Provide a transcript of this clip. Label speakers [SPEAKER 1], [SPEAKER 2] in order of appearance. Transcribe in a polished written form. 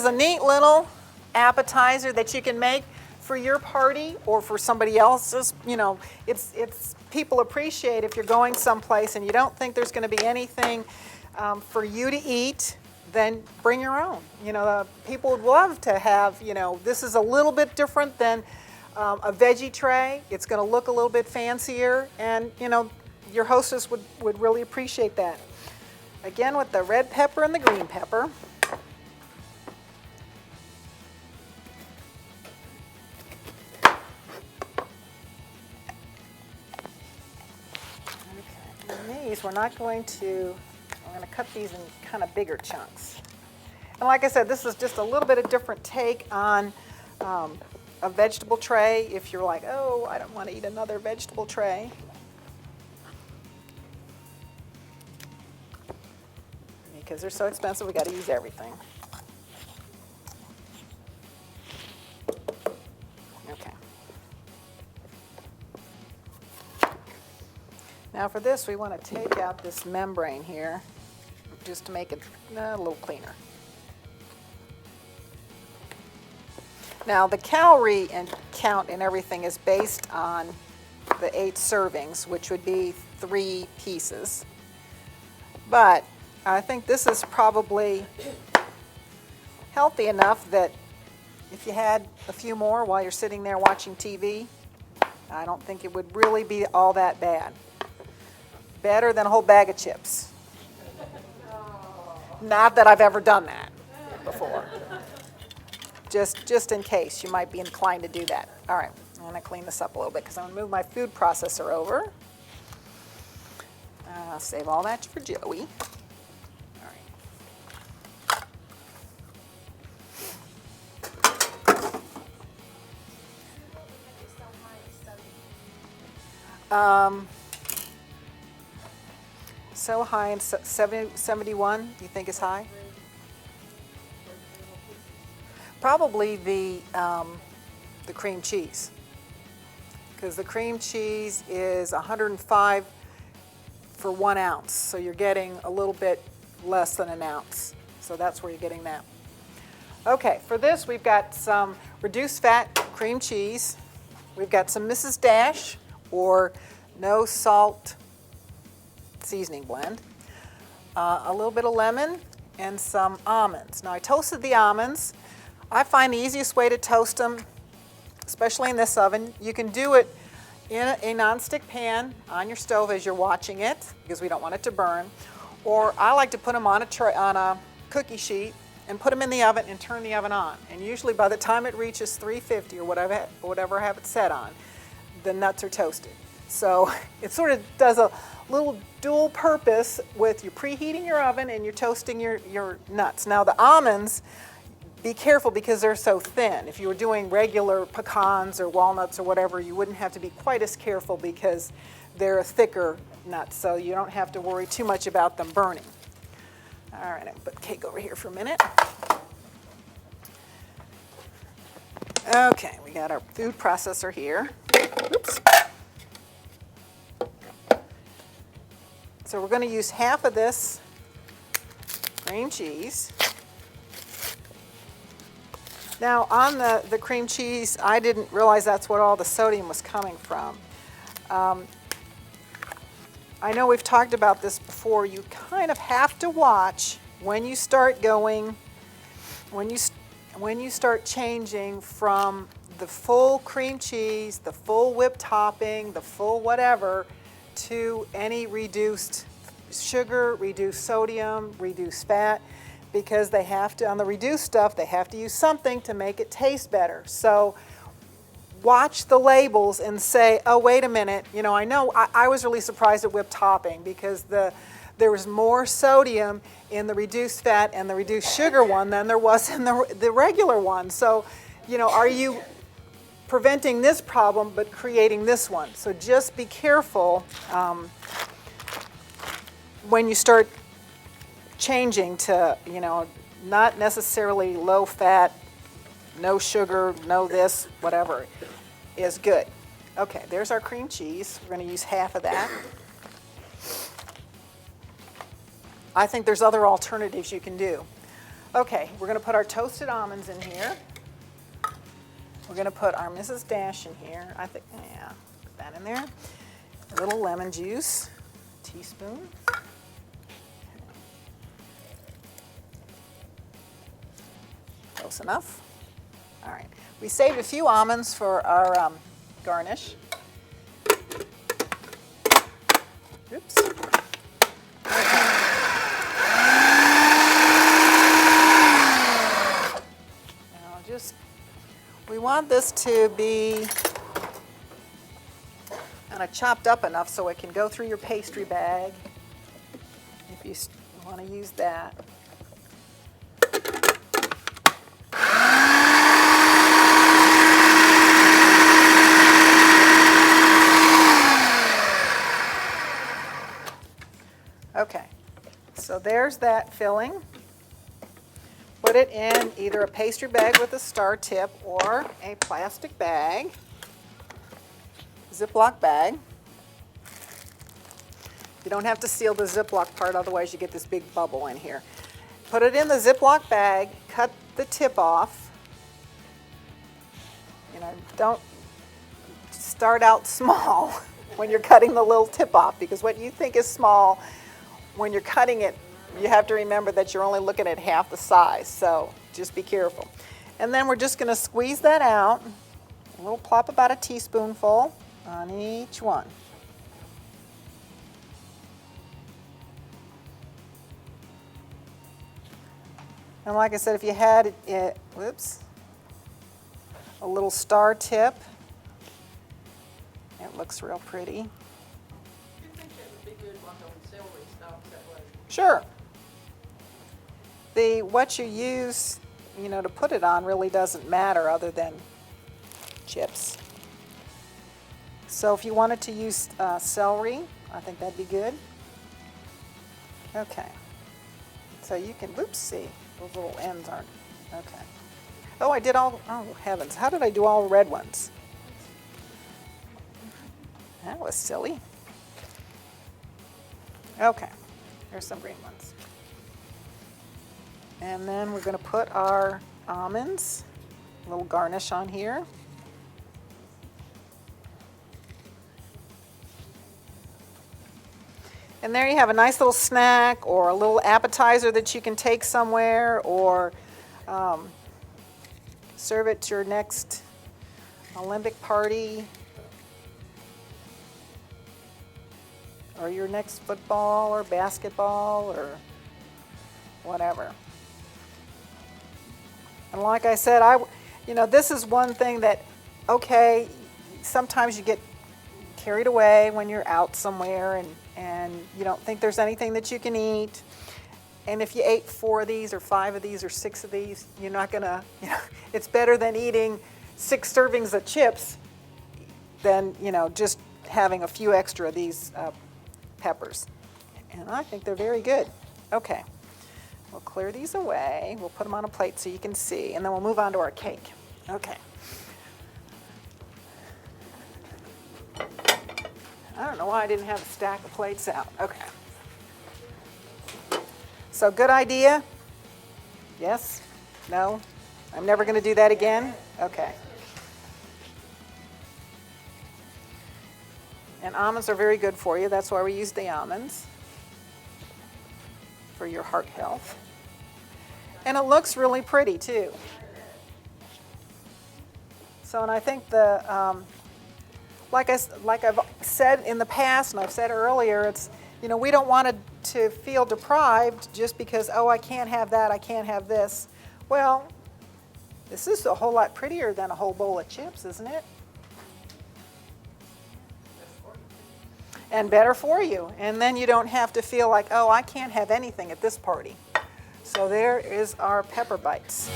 [SPEAKER 1] is a neat little appetizer that you can make for your party or for somebody else's. You know, it's people appreciate if you're going someplace and you don't think there's going to be anything for you to eat, then bring your own. You know, people would love to have, you know, this is a little bit different than a veggie tray. It's going to look a little bit fancier, and, you know, your hostess would really appreciate that. Again, with the red pepper and the green pepper. Okay, and these we're not going to, I'm going to cut these in kind of bigger chunks. And like I said, this is just a little bit of different take on a vegetable tray. If you're like, oh, I don't want to eat another vegetable tray. Because they're so expensive, we got to use everything. Okay. Now for this, we want to take out this membrane here, just to make it a little cleaner. Now the calorie count and everything is based on the 8 servings, which would be 3 pieces. But I think this is probably healthy enough that if you had a few more while you're sitting there watching TV, I don't think it would really be all that bad. Better than a whole bag of chips. Not that I've ever done that before. Just in case, you might be inclined to do that. All right, I'm going to clean this up a little bit because I'm going to move my food processor over. I'll save all that for Joey. So high in 71, you think is high? Probably the cream cheese, because the cream cheese is 105 for 1 ounce, so you're getting a little bit less than an ounce. So that's where you're getting that. Okay, for this we've got some reduced fat cream cheese. We've got some Mrs. Dash or no salt seasoning blend, a little bit of lemon, and some almonds. Now I toasted the almonds. I find the easiest way to toast them, especially in this oven, you can do it in a nonstick pan on your stove as you're watching it, because we don't want it to burn. Or I like to put them on a cookie sheet and put them in the oven and turn the oven on. And usually by the time it reaches 350 or whatever I have it set on, the nuts are toasted. So it sort of does a little dual purpose with you preheating your oven and you're toasting your nuts. Now the almonds, be careful because they're so thin. If you were doing regular pecans or walnuts or whatever, you wouldn't have to be quite as careful because they're a thicker nut, so you don't have to worry too much about them burning. All right, I'll put the cake over here for a minute. Okay, we got our food processor here. Oops. So we're going to use half of this cream cheese. Now on the cream cheese, I didn't realize that's what all the sodium was coming from. I know we've talked about this before. You kind of have to watch when you start going, when you start changing from the full cream cheese, the full whipped topping, the full whatever, to any reduced sugar, reduced sodium, reduced fat, because they have to, on the reduced stuff, they have to use something to make it taste better. So watch the labels and say, oh, wait a minute, you know I was really surprised at whipped topping because there was more sodium in the reduced fat and the reduced sugar one than there was in the regular one. So, you know, are you preventing this problem but creating this one? So just be careful when you start changing to, you know, not necessarily low fat, no sugar, no this, whatever is good. Okay, there's our cream cheese. We're going to use half of that. I think there's other alternatives you can do. Okay, we're going to put our toasted almonds in here. We're going to put our Mrs. Dash in here. I think, yeah, put that in there. A little lemon juice, teaspoon. Close enough. All right. We saved a few almonds for our garnish. Oops. We want this to be kind of chopped up enough so it can go through your pastry bag, if you want to use that. Okay, so there's that filling. Put it in either a pastry bag with a star tip or a plastic bag, Ziploc bag. You don't have to seal the Ziploc part, otherwise you get this big bubble in here. Put it in the Ziploc bag, cut the tip off. You know, don't start out small when you're cutting the little tip off, because what you think is small, when you're cutting it, you have to remember that you're only looking at half the size, so just be careful. And then we're just going to squeeze that out. A little plop, about a teaspoonful on each one. And like I said, if you had it, whoops, a little star tip, it looks real pretty.
[SPEAKER 2] You think that would be good like on celery stalks that way?
[SPEAKER 1] Sure. What you use, you know, to put it on really doesn't matter other than chips. So if you wanted to use celery, I think that'd be good. Okay. So you can, whoops, see, those little ends aren't, okay. Oh, I did all, oh heavens, how did I do all red ones? That was silly. Okay, here's some green ones. And then we're going to put our almonds, a little garnish on here. And there you have a nice little snack or a little appetizer that you can take somewhere, or serve it to your next Olympic party or your next football or basketball or whatever. And like I said, you know, this is one thing that, okay, sometimes you get carried away when you're out somewhere and you don't think there's anything that you can eat. And if you ate 4 of these or 5 of these or 6 of these, you're not gonna, you know, it's better than eating 6 servings of chips than, you know, just having a few extra of these peppers. And I think they're very good. Okay. We'll clear these away. We'll put them on a plate so you can see, and then we'll move on to our cake. Okay. I don't know why I didn't have a stack of plates out. Okay. So good idea? Yes? No? I'm never going to do that again? Okay. And almonds are very good for you. That's why we use the almonds, for your heart health. And it looks really pretty too. So, and I think like I've said in the past and I've said earlier, it's, you know, we don't want to feel deprived just because, oh, I can't have that, I can't have this. Well, this is a whole lot prettier than a whole bowl of chips, isn't it? And better for you. And then you don't have to feel like, oh, I can't have anything at this party. So there is our pepper bites.